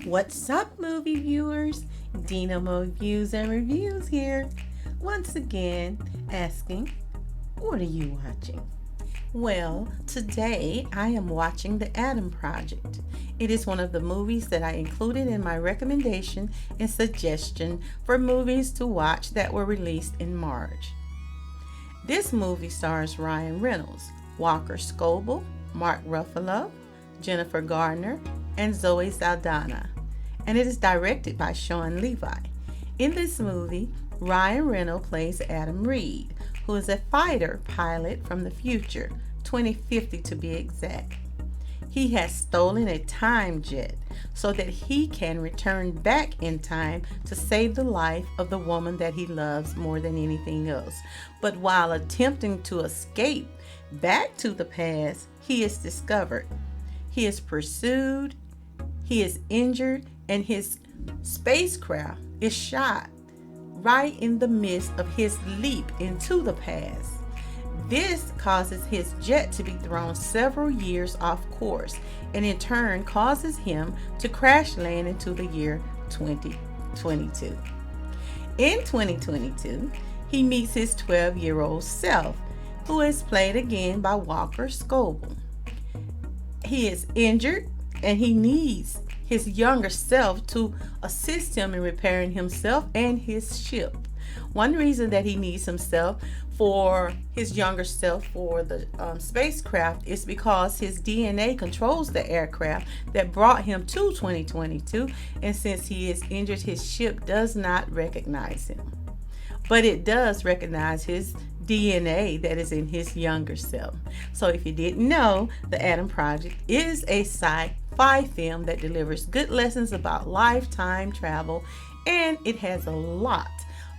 What's up, movie viewers? Dynamo Views and Reviews here. Once again, asking, what are you watching? Well, today I am watching The Adam Project. It is one of the movies that I included in my recommendation and suggestion for movies to watch that were released in March. This movie stars Ryan Reynolds, Walker Scobell, Mark Ruffalo, Jennifer Garner, and Zoe Saldana, and it is directed by Shawn Levy. In this movie, Ryan Reynolds plays Adam Reed, who is a fighter pilot from the future, 2050 to be exact. He has stolen a time jet so that he can return back in time to save the life of the woman that he loves more than anything else. But while attempting to escape back to the past, he is discovered. He is pursued, he is injured, and his spacecraft is shot right in the midst of his leap into the past. This causes his jet to be thrown several years off course, and in turn causes him to crash land into the year 2022. In 2022, he meets his 12-year-old self, who is played again by Walker Scobell. He is injured and he needs his younger self to assist him in repairing himself and his ship. One reason that he needs himself for his younger self for the spacecraft is because his DNA controls the aircraft that brought him to 2022, and since he is injured, his ship does not recognize him. But it does recognize his DNA that is in his younger self. So if you didn't know, The Adam Project is a sci-fi film that delivers good lessons about life, time travel, and it has a lot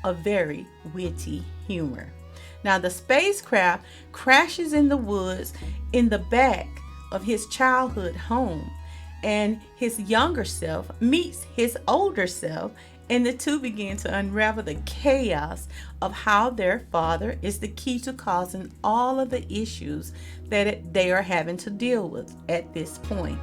of very witty humor. Now, the spacecraft crashes in the woods in the back of his childhood home, and his younger self meets his older self, and the two begin to unravel the chaos of how their father is the key to causing all of the issues that they are having to deal with at this point.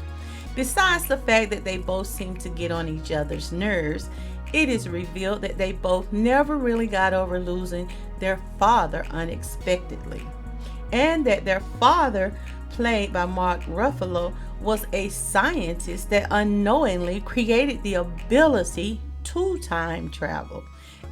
Besides the fact that they both seem to get on each other's nerves, it is revealed that they both never really got over losing their father unexpectedly, and that their father, played by Mark Ruffalo, was a scientist that unknowingly created the ability to time travel,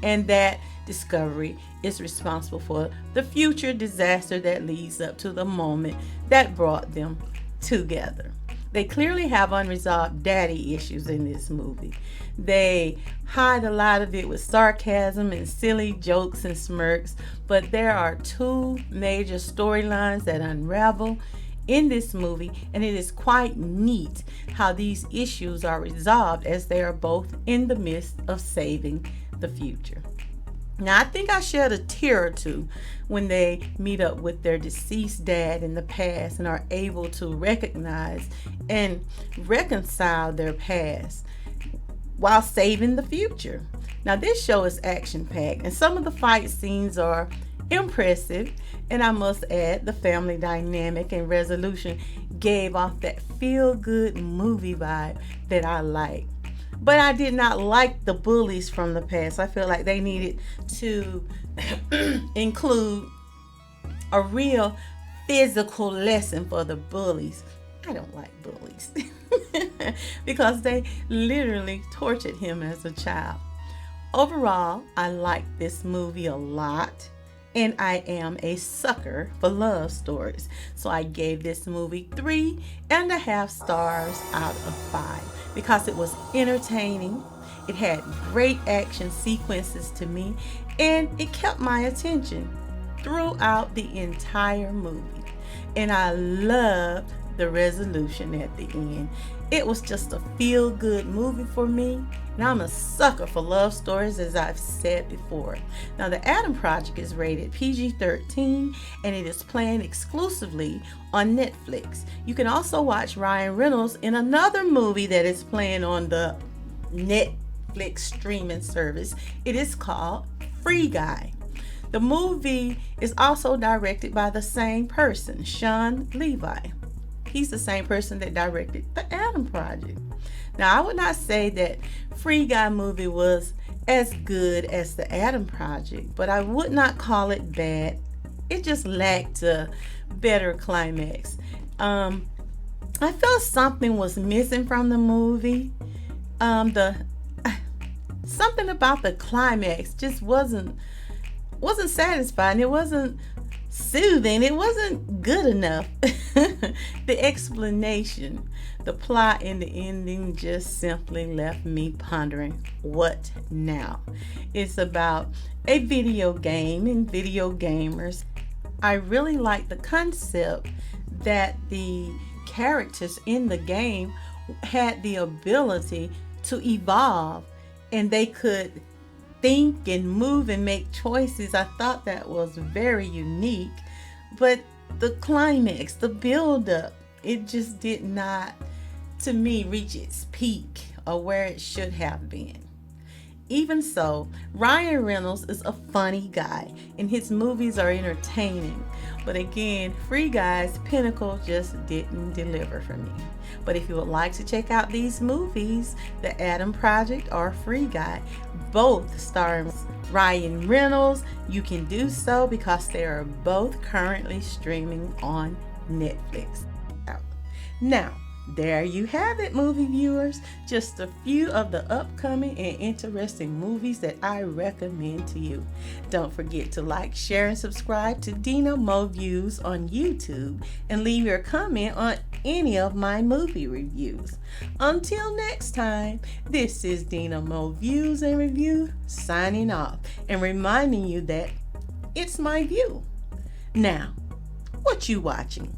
and that discovery is responsible for the future disaster that leads up to the moment that brought them together. They clearly have unresolved daddy issues in this movie. They hide a lot of it with sarcasm and silly jokes and smirks, but there are two major storylines that unravel in this movie, and it is quite neat how these issues are resolved as they are both in the midst of saving the future. Now, I think I shed a tear or two when they meet up with their deceased dad in the past and are able to recognize and reconcile their past while saving the future. Now, this show is action-packed, and some of the fight scenes are impressive, and I must add, the family dynamic and resolution gave off that feel-good movie vibe that I like. But I did not like the bullies from the past. I feel like they needed to include a real physical lesson for the bullies. I don't like bullies because they literally tortured him as a child. Overall, I like this movie a lot, and I am a sucker for love stories. So I gave this movie 3.5 stars out of 5 because it was entertaining, it had great action sequences to me, and it kept my attention throughout the entire movie. And I loved the resolution at the end. It was just a feel-good movie for me, and I'm a sucker for love stories, as I've said before. Now, The Adam Project is rated PG-13, and it is playing exclusively on Netflix. You can also watch Ryan Reynolds in another movie that is playing on the Netflix streaming service. It is called Free Guy. The movie is also directed by the same person, Shawn Levy. He's the same person that directed The Adam Project. Now, I would not say that Free Guy movie was as good as the Adam Project, but I would not call it bad. It just lacked a better climax. I felt something was missing from the movie. The something about the climax just wasn't satisfying. It wasn't soothing. It wasn't good enough. The explanation, the plot, and the ending just simply left me pondering, what now? It's about a video game and video gamers. I really like the concept that the characters in the game had the ability to evolve, and they could think and move and make choices. I thought that was very unique, but the climax, the build up, it just did not, to me, reach its peak or where it should have been. Even so, Ryan Reynolds is a funny guy and his movies are entertaining. But again, Free Guy's pinnacle just didn't deliver for me. But if you would like to check out these movies, The Adam Project or Free Guy, both starring Ryan Reynolds, you can do so because they are both currently streaming on Netflix. Now, there you have it, movie viewers. Just a few of the upcoming and interesting movies that I recommend to you. Don't forget to like, share, and subscribe to Dina Mo Views on YouTube and leave your comment on any of my movie reviews. Until next time, this is Dina Mo Views and Review signing off and reminding you that it's my view. Now, what you watching?